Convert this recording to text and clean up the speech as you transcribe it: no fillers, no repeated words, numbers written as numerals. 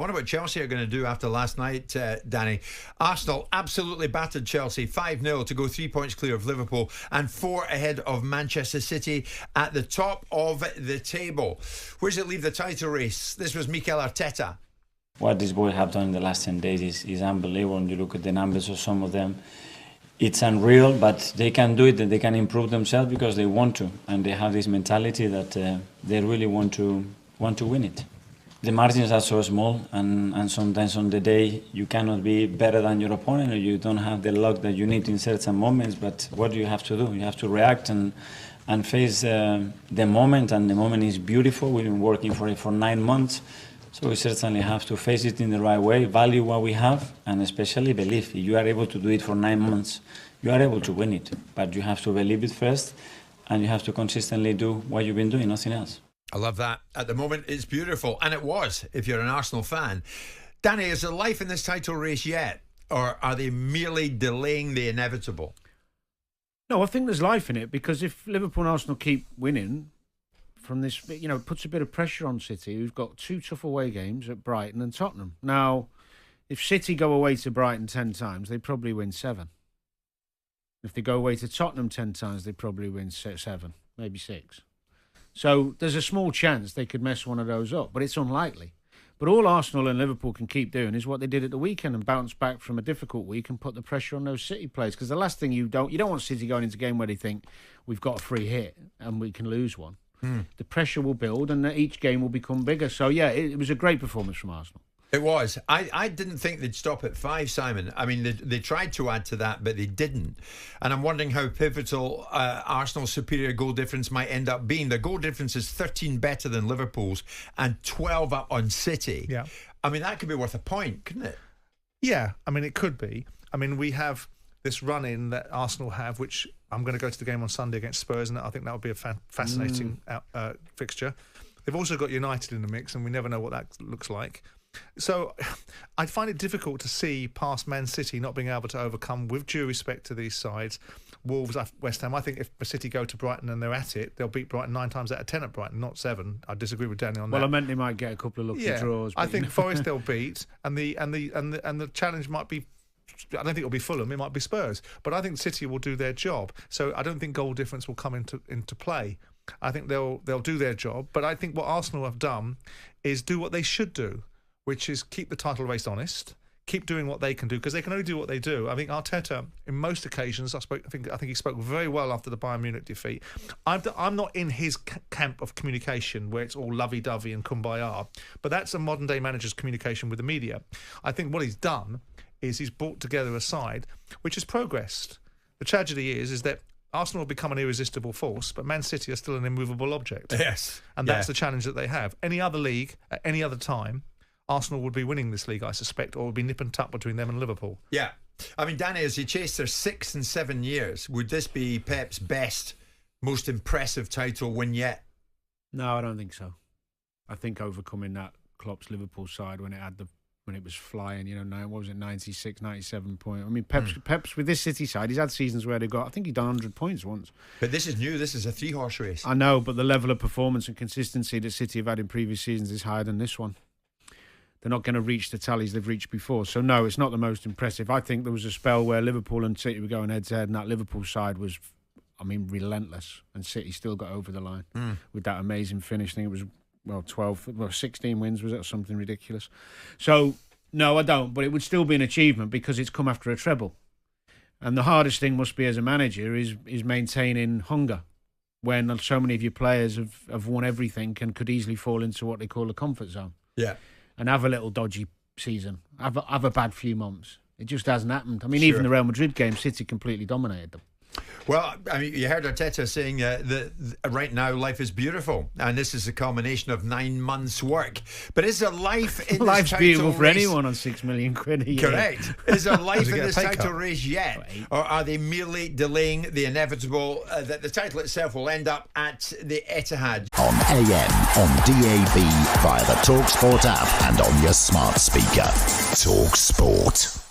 What about Chelsea are going to do after last night, Danny? Arsenal absolutely battered Chelsea 5-0 to go 3 points clear of Liverpool and 4 ahead of Manchester City at the top of the table. Where does it leave the title race? This was Mikel Arteta. What these boys have done in the last 10 days is unbelievable. When you look at the numbers of some of them, it's unreal, but they can do it and they can improve themselves because they want to. And they have this mentality that they really want to win it. The margins are so small, and sometimes on the day you cannot be better than your opponent, or you don't have the luck that you need in certain moments. But what do you have to do? You have to react and face the moment, and the moment is beautiful. We've been working for it for 9 months, so we certainly have to face it in the right way, value what we have, and especially believe. If you are able to do it for 9 months, you are able to win it. But you have to believe it first, and you have to consistently do what you've been doing, nothing else. I love that. At the moment, it's beautiful. And it was, if you're an Arsenal fan. Danny, is there life in this title race yet? Or are they merely delaying the inevitable? No, I think there's life in it, because if Liverpool and Arsenal keep winning from this, it puts a bit of pressure on City, who've got 2 tough away games at Brighton and Tottenham. Now, if City go away to Brighton 10 times, they probably win 7. If they go away to Tottenham 10 times, they probably win 7, maybe 6. So there's a small chance they could mess one of those up, but it's unlikely. But all Arsenal and Liverpool can keep doing is what they did at the weekend and bounce back from a difficult week and put the pressure on those City players. Because the last thing you don't want City going into a game where they think we've got a free hit and we can lose one. The pressure will build and each game will become bigger. So yeah, it was a great performance from Arsenal. It was. I didn't think they'd stop at 5, Simon. I mean, they tried to add to that, but they didn't. And I'm wondering how pivotal Arsenal's superior goal difference might end up being. Their goal difference is 13 better than Liverpool's and 12 up on City. Yeah. I mean, that could be worth a point, couldn't it? Yeah, I mean, it could be. I mean, we have this run-in that Arsenal have, which I'm going to go to the game on Sunday against Spurs, and I think that would be a fascinating fixture. They've also got United in the mix, and we never know what that looks like. So I find it difficult to see past Man City not being able to overcome, with due respect to these sides, Wolves, West Ham. I think if City go to Brighton and they're at it, they'll beat Brighton 9 times out of 10 at Brighton, not 7. I disagree with Danny on that. Well, I meant they might get a couple of lucky draws. I think Forest they'll beat, and the challenge might be, I don't think it'll be Fulham, it might be Spurs. But I think City will do their job. So I don't think goal difference will come into play. I think they'll do their job. But I think what Arsenal have done is do what they should do, which is keep the title race honest, keep doing what they can do, because they can only do what they do. I think Arteta, in most occasions, I think he spoke very well after the Bayern Munich defeat. I'm not in his camp of communication where it's all lovey-dovey and kumbaya, but that's a modern-day manager's communication with the media. I think what he's done is he's brought together a side which has progressed. The tragedy is that Arsenal have become an irresistible force, but Man City are still an immovable object. Yes. And that's the challenge that they have. Any other league, at any other time, Arsenal would be winning this league, I suspect, or would be nip and tuck between them and Liverpool. Yeah. I mean, Danny, as he chased their 6 and 7 years, would this be Pep's best, most impressive title win yet? No, I don't think so. I think overcoming that Klopp's Liverpool side when it was flying, what was it, 96, 97 points. I mean, Pep's with this City side, he's had seasons where they've got, I think he's done 100 points once. But this is new, this is a 3-horse race. I know, but the level of performance and consistency that City have had in previous seasons is higher than this one. They're not going to reach the tallies they've reached before. So, no, it's not the most impressive. I think there was a spell where Liverpool and City were going head-to-head, and that Liverpool side was, relentless. And City still got over the line with that amazing finish. I think it was, 16 wins, was it, or something ridiculous? So, no, I don't. But it would still be an achievement because it's come after a treble. And the hardest thing must be as a manager is maintaining hunger when so many of your players have won everything and could easily fall into what they call a comfort zone. Yeah. And have a little dodgy season, have a bad few months. It just hasn't happened. I mean, even the Real Madrid game, City completely dominated them. Well, I mean, you heard Arteta saying that right now life is beautiful, and this is a culmination of 9 months' work. But is there life in Life's this title beautiful for race? anyone on £6 million a year. Correct. Is there life in this title cut? race yet, or are they merely delaying the inevitable that the title itself will end up at the Etihad? On AM, on DAB, via the talkSPORT app, and on your smart speaker. talkSPORT.